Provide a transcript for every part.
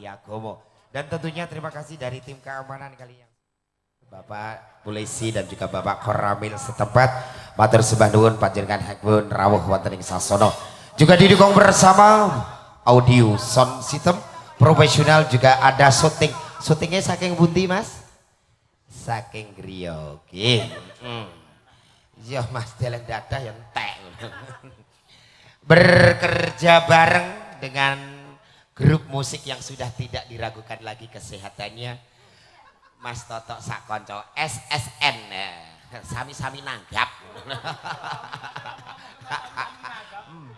Diagomo. Dan tentunya terima kasih dari tim keamanan kalian. Bapak polisi dan juga Bapak Koramil setempat. Matur sembah nuwun panjenengan hakipun rawuh wonten ing sasana. Juga didukung bersama audio sound system profesional, juga ada syuting. Syutingnya saking pundi, Mas? Saking griya. Nggih. Ya Mas deleng dadah ya entek. Bekerja bareng dengan grup musik yang sudah tidak diragukan lagi kesehatannya. Mas Toto sak konco SSN, sami-sami nanggap.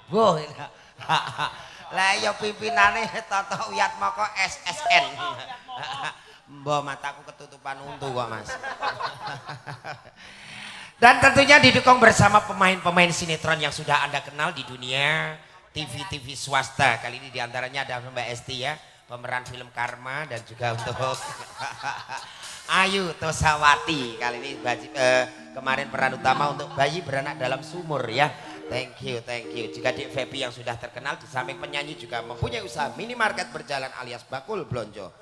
Boh. Lah ya pimpinane Toto Wiyatmoko SSN. Mbah mataku ketutupan untu kok, Mas. Dan tentunya didukung bersama pemain-pemain sinetron yang sudah Anda kenal di dunia TV-TV swasta. Kali ini diantaranya ada Mbak Esti ya, pemeran film Karma, dan juga untuk Ayu Tosawati. Kali ini kemarin peran utama untuk Bayi Beranak Dalam Sumur ya. Thank you, thank you. Juga Dik Febi yang sudah terkenal di samping penyanyi juga mempunyai usaha minimarket berjalan alias bakul blonjo.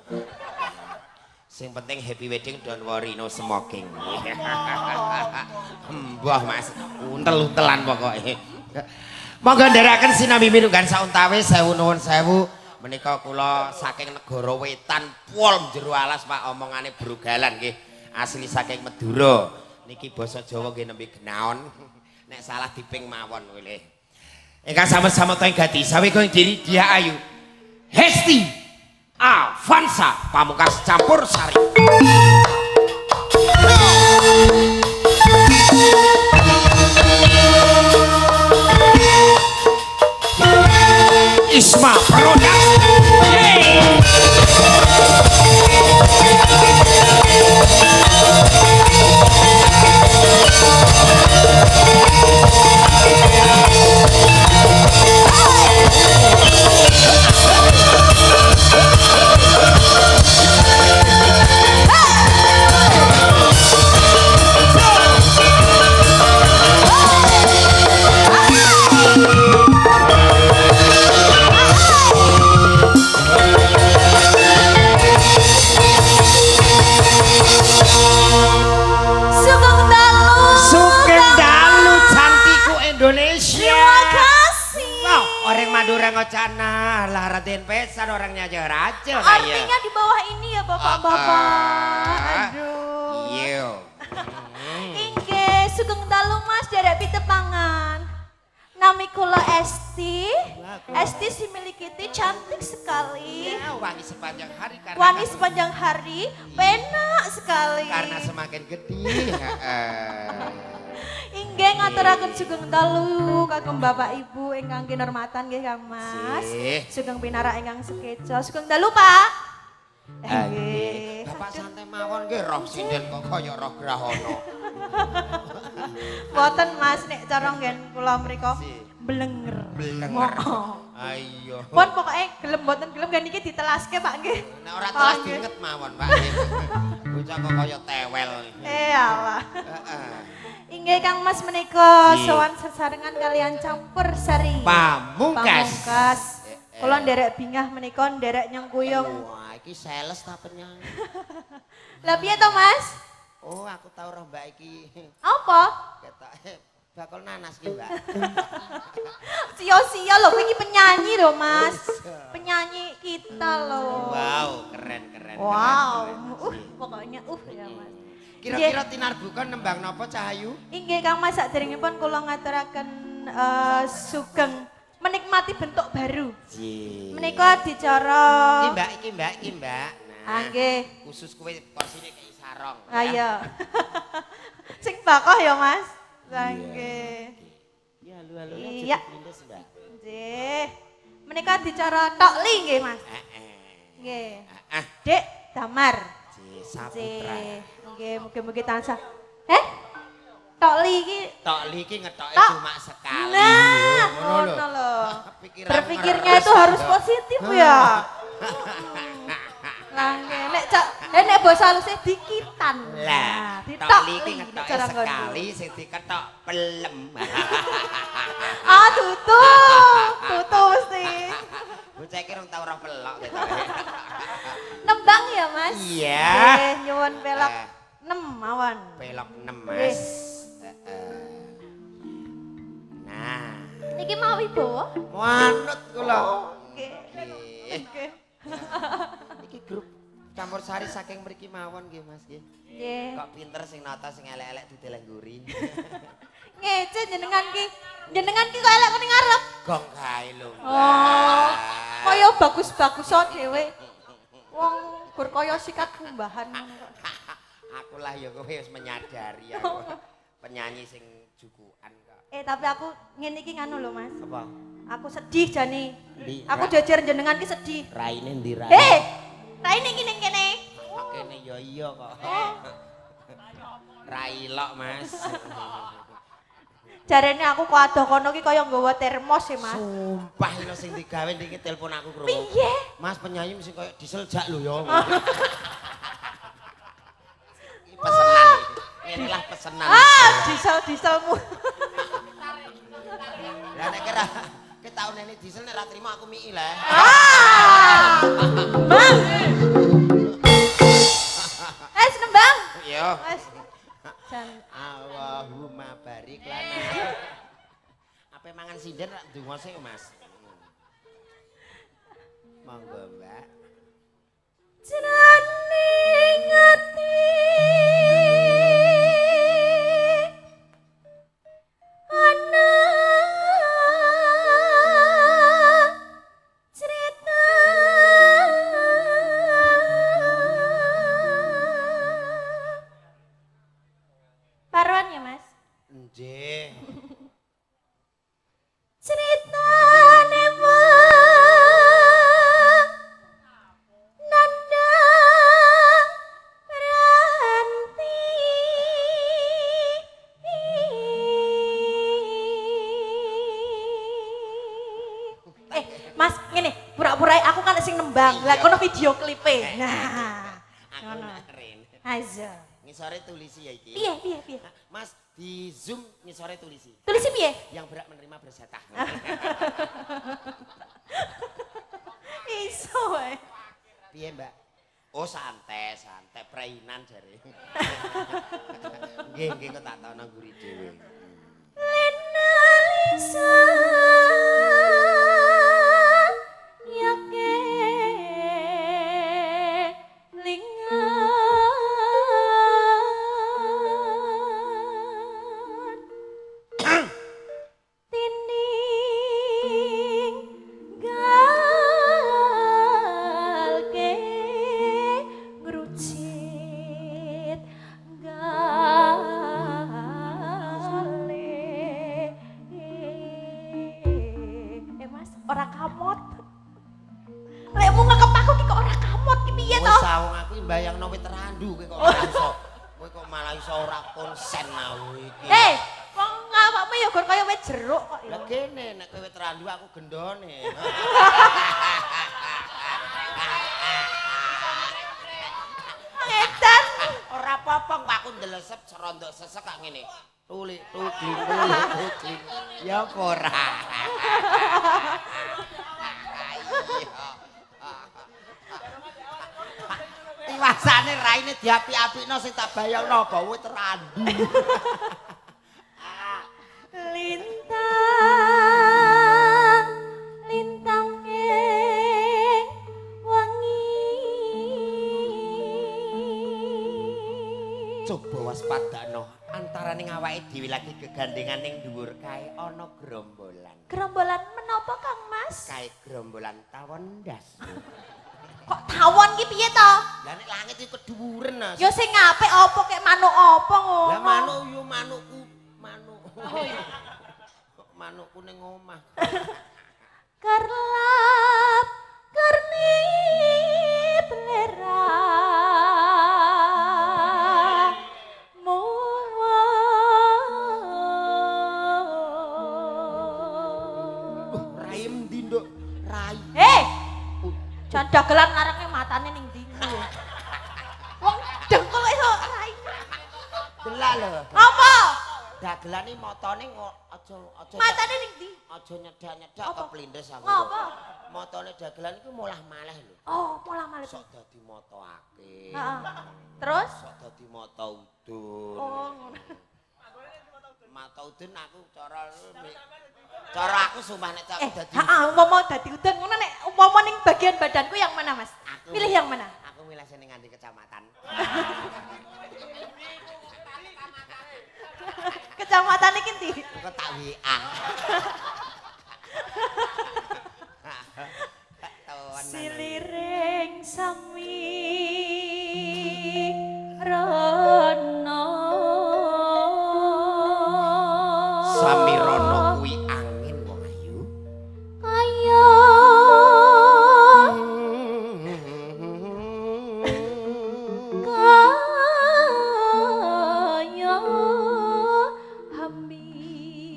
Sing penting happy wedding, don't worry, no smoking. Mbah Mas, untel-untelan pokoknya. Monggo ndherekaken sinambi minunggan sauntawe sewu nuwun sewu. Menika kula saking negara wetan pol jero alas Pak, omongane brugalan nggih. Asli saking Madura. Niki basa Jawa nggih nembe genaon. Nek salah diping mawon nggih. Ingkang sama-sama teng gati sawi kong diri Dia Ayu. Hesti Avanza Pamungkas campur sari. Isma Production. Madura ngocana lah Raden Pesan orangnya aja raja. Artinya di bawah ini ya bapak-bapak. Aduh. Iya. Inge sugeng dalu Mas derek pitepangan. Nami kula Esti. Esti si milikiti cantik sekali. Ya, wangi sepanjang hari karena wangi sepanjang hari, penak sekali. Karena semakin gede. Inggih ngaturaken sugeng dalu kagem Bapak Ibu ingkang kinurmatan nggih Kang Mas. Sugeng pinarak ingkang sekeca. Sugeng dalu Pak. Nggih. Bapak santai mawon nggih, roh sinden kok kaya roh grahana. Mboten Mas, nek cara nggen kula mriko blenger. Blenger. Ayo. Pun pokoke gelem mboten gelem nggen iki ditelaske Pak nggih. Nek ora telas diinget mawon Pak. Bocah kok kaya tewel. Alah. Inggih Kang Mas menika sowan sesarengan kalian campur sari. Pamungkas. Kula nderek bingah menika nderek nyengkuyung. Wah, iki sales ta penyanyi. Lah piye to Mas? Oh, aku tahu roh Mbak iki. Apa? Ketoke bakul nanas ki, Mbak. Sia-sia lho, iki penyanyi lho Mas. Penyanyi kita lho. Wow, keren. Wow, pokoknya ya Mas. Kira-kira tinarbuka nembang napa Cahayu? Inggih Kang Mas, saderengipun kula ngaturaken sugeng menikmati bentuk baru. Menika dicara Iki Mbak. Nah, nggih. Khusus kowe porsine kayak sarong. Ayo. Sing bakoh ya Mas. Nggih. Ya, halo. Iya. Nggih. Menika dicara tokli nggih Mas. Nggih. Dek Damar. Saputra. Nggih, mugi-mugi tansah. Tokli iki ngetoke cuma sekali. Nah, ngono lho. Berpikirnya itu harus positif ya. Lah nek basa halusnya dikitan. Lah, tokli iki ngetoke sekali sing diketok pelem. Tutu mesti. Bocah iki rong tau ora pelok. ya. Nggih, nyuwun pelok 6 mawon. Pelok 6, Mas. Nah, Niki mau Wibowo? manut kula. Nggih. Nggih. Iki grup campur sari saking mriki mawon nggih, Mas nggih. Nggih. Kok pinter sing nata sing elek-elek dideleng nguri. Ngece jenengan ki kok elek kuning ngarep. Gong kae lho. Oh. Kaya bagus-bagus dhewe. Wong gur kaya sikat kumbahan ngono kok. Aku lah ya kowe wis menyadari aku. Penyanyi sing jukuan kok. Tapi aku ngene iki nganu lho, Mas. Apa? Aku sedih jane. Ndi? Aku jejer jenengan ki sedih. Raine ndi raine? Raine iki ning kene. Kene ya iya kok. Railok, Mas. Jarene aku kok adoh kono ki kaya nggawa termos e, Mas. Sumpah lho sing digawe niki telepon aku krungu. Piye? Mas penyanyi mesti kaya diesel jak lho ya. Iki pesenan. Inilah pesenan. Dieselmu. Lah nek kira tahun ini diesel nek ra trimo aku miki lah. Bang. Nembang. Iya. Wes. Jan. Allahumma barik lana. Apa mangan sinden rak ndonga sik, Mas. Monggo, Mbak. Jroning ati ana cerita paruan ya, Mas? Nggih. Ceritane wong nandang beranti Mas, ngene, pura-pura aku kan sing nembang. Lah kono video klipe. Nah, ngono. Aja. Ngisore tulisi ya iki. Piye? Mas, di Zoom ngisore tulisi. Tulisi piye? Yang berhak menerima bersetah. Iso wae. Piye, Mbak? Oh, santai prainan jare. Nggih, kok tak tahu nang guri dhewe. Lena Lisa yake lingan tinding galke ngrucit Mas, ora kamot. Lekmu ngekep aku ki kok ora kamot ki piye to? Wis sawung aku mbayangno wit randu kowe kok ora iso. Kowe kok malah iso ora konsen aku iki. Wong awakmu ya gur kaya wit jeruk kok ya. Lah kene nek kowe wit randu aku gendone. Ngedan. Ora apa-apa kok aku ndelesep serondok sesek kok ngene. Tulik. Ya apa ora. Tiwasane raine diapi-apikno sing tak bayangno apa wit randu. Lintang ing wangi. Coba waspadakno antaraning awake dhewe lagi gegandengan ning dhuwur kae ana gerombolan. Gerombolan menapa Kang Mas? Kae gerombolan tawon ndas. Kok tawon ki piye to? Lah nek langit iki kedhuwuren, Mas. Ya sing apik apa kek manuk apa ngono. Lah manuk yo manukku, manuk. Kok manukku ning omah. Kerlap kernit lera Rai endi, Nduk? Rai. Jan dagelan larangnya matane ning ndi lho. Wong dengkul iso rai. Delak lho. Apa? Dagelane matane aja. Matane ning ndi? Aja nyedak-nyedak keplindes aku. Ngopo? Motone dagelan iku molah maleh lho. Oh, pola malih. Sok dadi moto akeh. Heeh. Terus? Sok dadi moto udun. Oh, ngono. Moto udun aku cara aku sumpah nek aku dadi. Heeh, umpama dadi udun ngono nek umpama ning bagian badanku yang mana, Mas? Pilih yang mana? Aku milih sing ning nganti kecamatan. Kecamatan iki ndi? Kok tak WA. Siliring sami rono. Sami rono kuwi angin wong ayu. Kaya kaya ambisi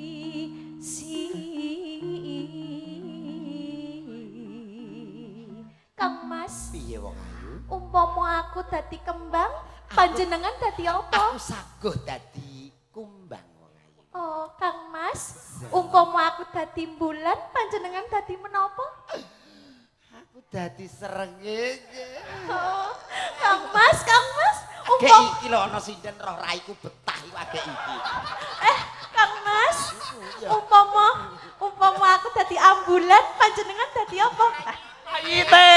Kang Mas. Piye wong ayu? Umpama aku dadi kembang, panjenengan dadi apa? Aku saguh dadi kumbang wong ayu. Oh, Kang Mas, umpama aku dadi bulan, panjenengan dadi menapa? Aku dadi srengenge. Oh, Kang Mas, Gek umpama iki lho ana sinden roh raiku betah iku agek iki. Kang Mas, umpama aku dadi ambulan, panjenengan dadi apa? Ayite.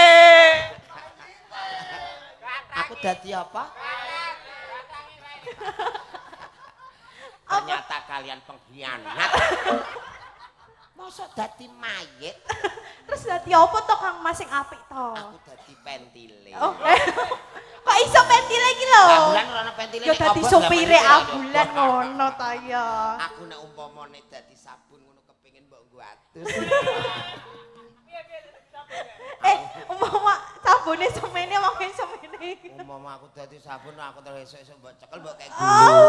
Aku dadi apa? Ternyata kalian pengkhianat. Mosok dadi mayit, Terus dadi apa to Kang Mas sing apik to? aku dadi pentile. Oh, kok iso pentile iki lho? Ambulan ora ana pentile. Ya nek dadi obor sopire zaman iki ora ambulan nyoba. ngono ta ya. Aku nek umpama nek dadi sabun ngono kepengin mbok nggo atus. Umpama sabune semene mungkin semene. Umpama aku dadi sabun aku terus esuk-esuk mbok cekel mbok kayak Oh. gulu.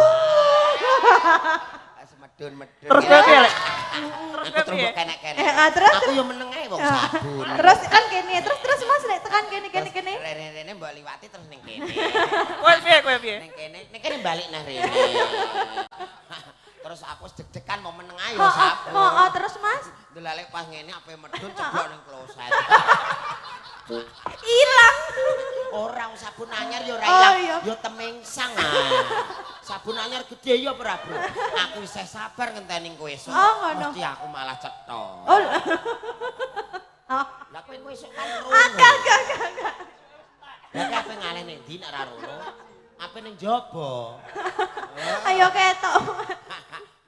Medun-medun. Terus piye lek? Aku terus mbok kenek-kenek. Terus Aku yo meneng ae wong sabun. terus kan kene, terus Mas nek tekan kene. Rene-rene mbok liwati terus ning kene. Kowe piye? Ning kene balik nang rene. Terus aku wis deg-degan mau meneng ae yo sabun. Heeh, terus Mas Delalek pas ngene ape medun ceblok ning kloset. ilang. Ora sabun anyar yo ora Oh, ilang, iya. yo temengsang Sabun anyar gede yo ora, Bro. Aku isih sabar ngenteni kowe esuk. Oh, ngono. Mesti aku malah cetha. Oh. Lah kowe esuk kan rono. Agak. Lah kowe ape ngalene ndi nek ora rono? Ape ning jaba? Ayo ketok.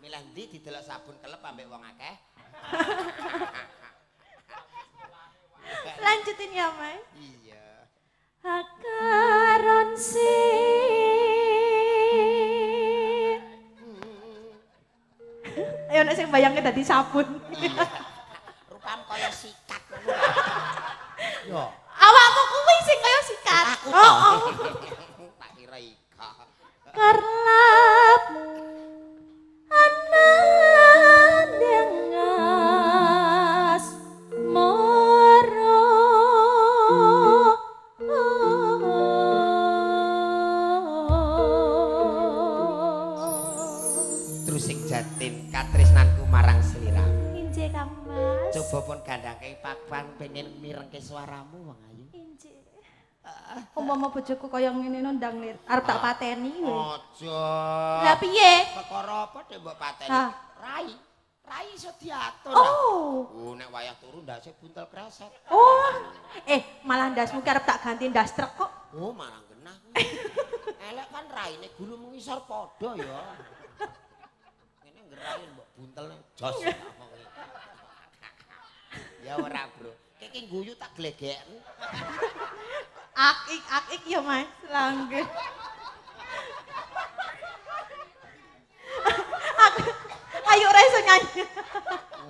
Milih ndi didelok sabun kelep ambek wong akeh? Lanjutin ya, Mas. Iya. Akaron sing. Ayo nek sing bayangke dadi sabun. Rupamu kaya sikat ngono. Yo. Awakmu kuwi sing kaya sikat. Aku toh. Tak kira ika. Karlap anandengas moro Terus sing jatin katresnanku marang sliramu. Inje Kang Mas. Coba pun gandangke papan pengen mirengke suaramu wong ayu. Inje. Umpama bojoku kaya ngene ndang lir, arep tak pateni kowe. Aja. Lah piye? Perkara apa dek mbok pateni? Hah? Rai iso diatur. Oh. Nek wayah turu ndase buntel kresek. Oh. Malah ndasmu ki arep tak ganti ndas truk kok. Oh, malah genah kuwi. Elek kan raine gulu mengisor padha ya. Ngene ngerain mbok buntelne jos. Ya ora, Bro. Iki guyu tak glegeken. Akik ya Mas, langgeng. Ayo ora iso nyanyi.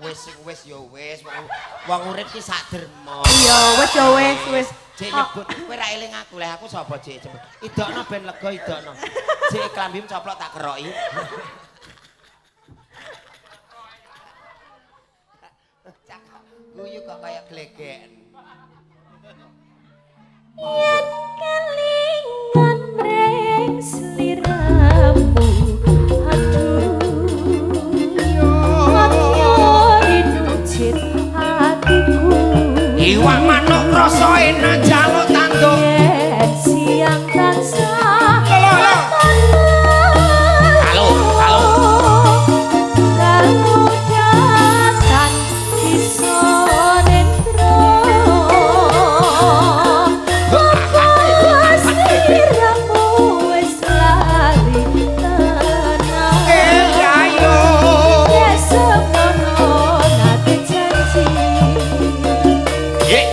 Wis ya wis wong urip ki sak derma. Iya, wis ya wis. Jek nyebut kowe ra eling aku leh aku sapa jek cepet. Idokno ben lega idokno. Jek klambim coplok tak keroki. Guyu kok kaya glegeken. Yen kelingan reng sliramu, aduh. Iwak manuk rasa enak jaluk tanduk. Yen siang tansah Halo, halo. lalu datang iso nendro siramu wis lali tenang Ayo. semono nate janji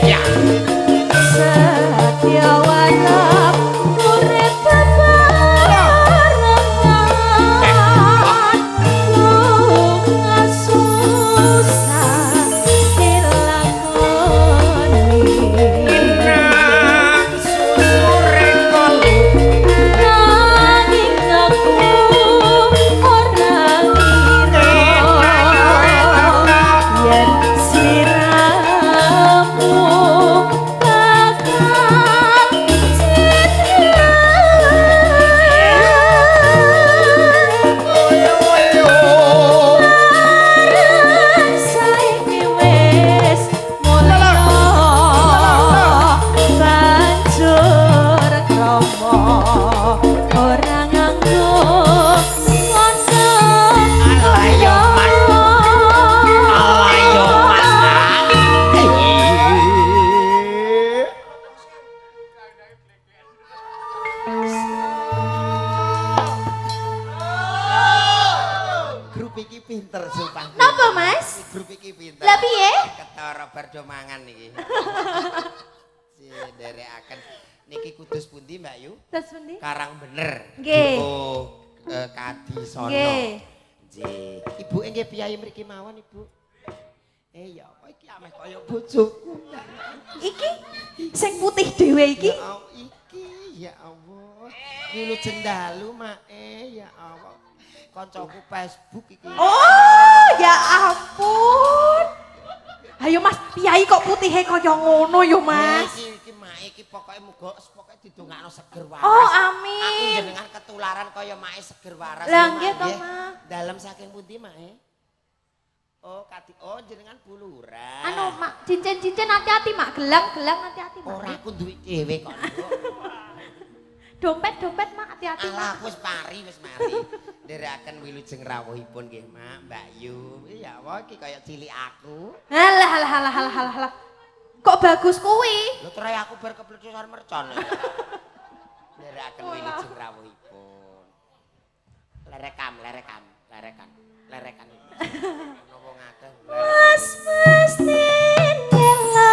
Ya. Satya warap urip bebarengan lunga susah dilakoni Nang susure kolu. nanging aku ora ngira yen siramu bakal saiki wis mulya banjur krama ora nganggo ngono Alayo, Mas. Alayo Mas. Grup iki pinter sumpah. Napa, Mas? Grup iki pinter. Lah piye? Ketara bar do mangan iki. Si nderekaken niki kudus pundi Mbak Yu? Terus pundi? Karang bener. Nggih. Oh, Kadi Sono. Nggih. Nggih. Ibu nggih piyayi mriki mawon, Ibu? Ya apa iki ameh kaya bojoku. Iki sing putih dhewe iki. Ya Allah, iki ya Allah. Wilu jendalu mae ya Allah. Kancaku Facebook iki. Oh, ya ampun. Ayo Mas, piyayi kok putihe kaya ngono yo Mas. Iki mae iki pokoke muga pokoke didongakno seger waras. Oh, Aku amin. jenengan ketularan kaya mae seger waras. Lah, Mak, nggih to, nggih. Mak. Dalem saking pundi mae? Oh, jenengan buluran. Anu, Mak, cincin-cincin hati-hati, Mak. Gelang-gelang hati-hati, Mak. Ora aku duwe dhewe kok. Dompet-dompet, Mak, hati-hati, Alah, Mak. aku wis mari. Nderekaken wilujeng rawuhipun nggih, Mak, Mbak Yu. Ya Allah, iki kaya cilik aku. Halah. Kok bagus kuwi? Lho terae aku bar keplecusan mercon. Nderekaken wilujeng rawuhipun. Lerekan. Ngomong akeh. Mas mesti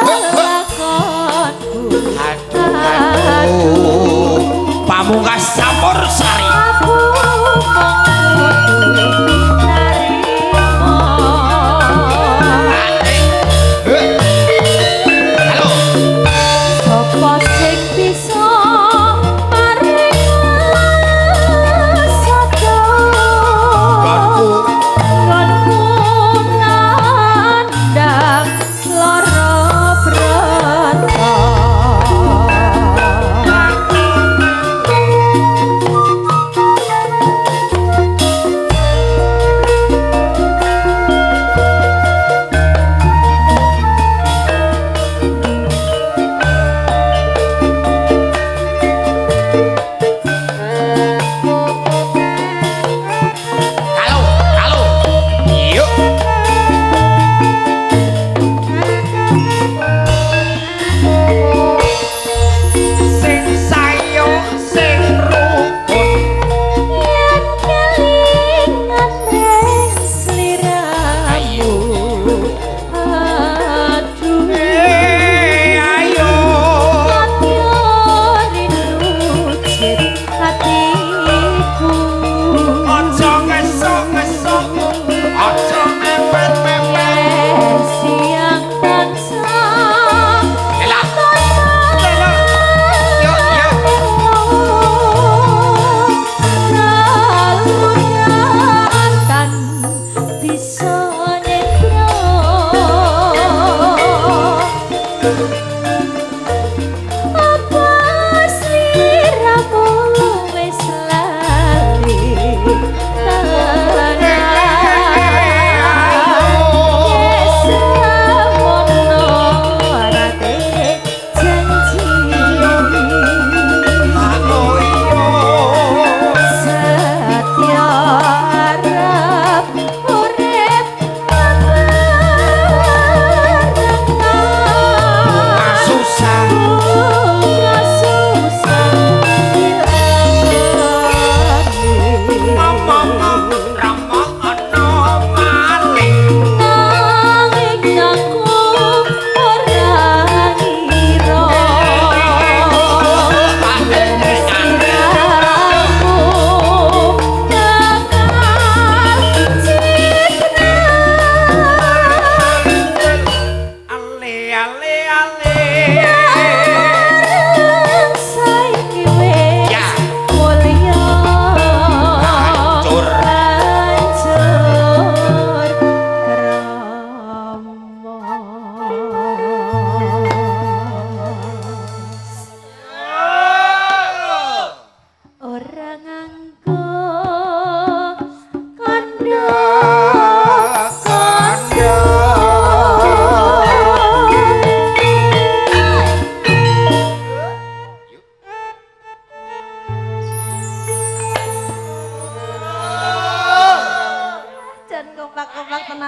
lelakonku. Aduh. Pamungkas campur sari. Aku mung narimo. Halo. Sapa sing bisa maring satu Gonku. Gonku nandang lara brata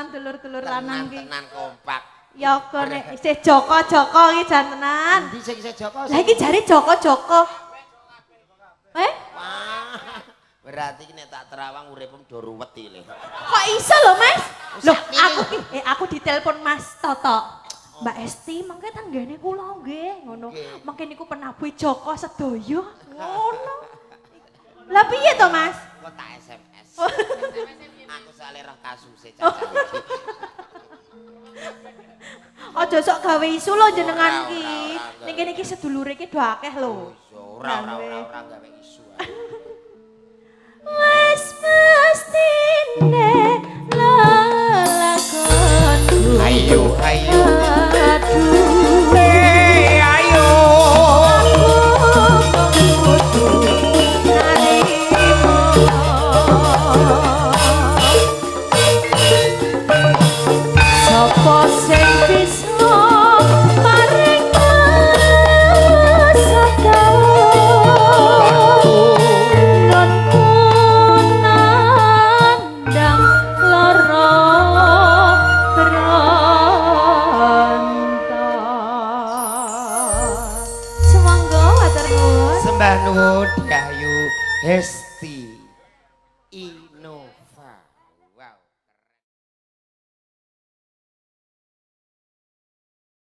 tenan dulur-dulur lanang iki. Tenan kompak. Ya kene isih Joko iki jan tenan. Endi sing isih Joko? Lah iki jare Joko. Wah. Berarti nek tak terawang uripmu do ruwet iki. Kok iso lho, Mas? Loh, aku ditelepon Mas Toto. Mbak Esti, mangke tanggane kula nggih, ngono. Mangke niku penabuh Joko sedaya. Ngono. Lah piye to, Mas? Kok tak SMS. Aku soalnya roh kasuse caca iki. Aja sok gawe isu lho jenengan iki. Ning kene iki sedulure iki do akeh lho. Ora gawe isu. Wes mestine lelakonku. Ayo. Aduh. Ayo. Sapa sing bisa maring Sembah nuwun Kayu. Hes